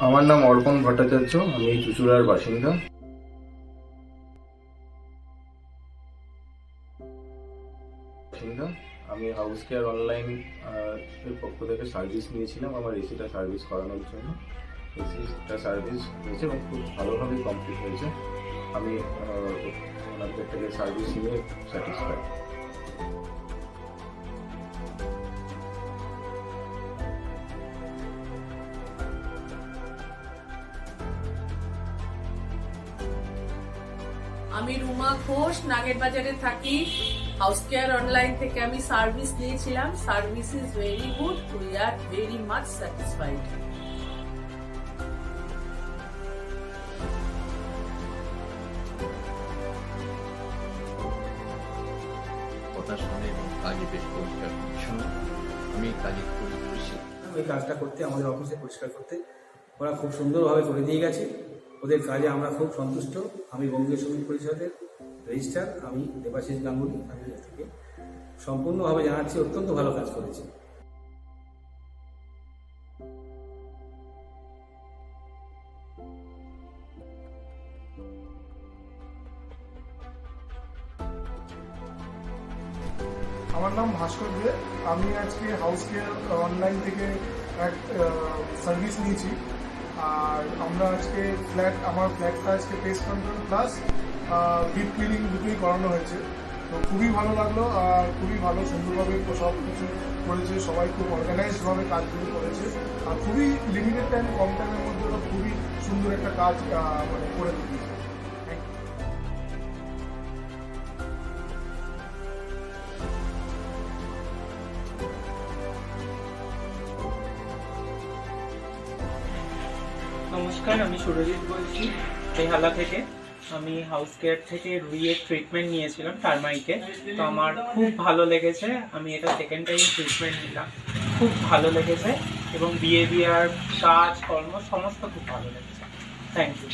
আমার নাম অর্পণ ভট্টাচার্য, আমি চুঁচুড়ার বাসিন্দা। আমি হাউস কেয়ার অনলাইন এর পক্ষ থেকে সার্ভিস নিয়েছিলাম আমার এসিটা সার্ভিস করানোর জন্য। এসিটা সার্ভিস হয়েছে এবং খুব ভালোভাবে কমপ্লিট হয়েছে। আমি ওনাদের থেকে সার্ভিস নিয়ে স্যাটিসফাইড। আমি রুমা ঘোষ, নাগের বাজারে থাকি। হাউস কেয়ার অনলাইন থেকে আমি সার্ভিস নিয়েছিলাম। Service is very good, we are very much satisfied. কথা শুনে এবং কাজে বেশ পরিষ্কার পরিচ্ছন্ন। আমি কাজে খুবই খুশি। ওই কাজটা করতে, আমাদের অফিসে পরিষ্কার করতে ওরা খুব সুন্দরভাবে করে দিয়ে গেছে। ওদের কাজে আমরা খুব সন্তুষ্ট। আমি বঙ্গীয় শ্রমিক পরিষদের রেজিস্ট্রার, আমি দেবাশিস গাঙ্গুলি। আমি এর থেকে সম্পূর্ণভাবে জানাচ্ছি অত্যন্ত ভালো কাজ করেছে। আমার নাম ভাস্কর দে। আমি আজকে হাউস কেয়ার অনলাইন থেকে এক সার্ভিস নিয়েছি। আর আমরা আজকে আমার ফ্ল্যাটটা আজকে pest control plus deep cleaning দুটোই করানো হয়েছে। তো খুবই ভালো লাগলো আর খুবই ভালো সুন্দরভাবে সব কিছু করেছে। সবাই খুব অর্গানাইজডভাবে কাজগুলো করেছে আর খুবই লিমিটেড টাইম, কম টাইমের মধ্যে ওরা খুবই সুন্দর একটা কাজ মানে করে দিয়েছে। নমস্কার, আমি সুরজিৎ বলছি বেহালা থেকে। আমি হাউস কেয়ার থেকে রুইয়ের ট্রিটমেন্ট নিয়েছিলাম টার্মারিকে। তো আমার খুব ভালো লেগেছে। আমি এটা সেকেন্ড টাইম ট্রিটমেন্ট নিলাম, খুব ভালো লেগেছে এবং বিহেভিয়ার, কাজ, কর্ম সমস্ত খুব ভালো লেগেছে। Thank you.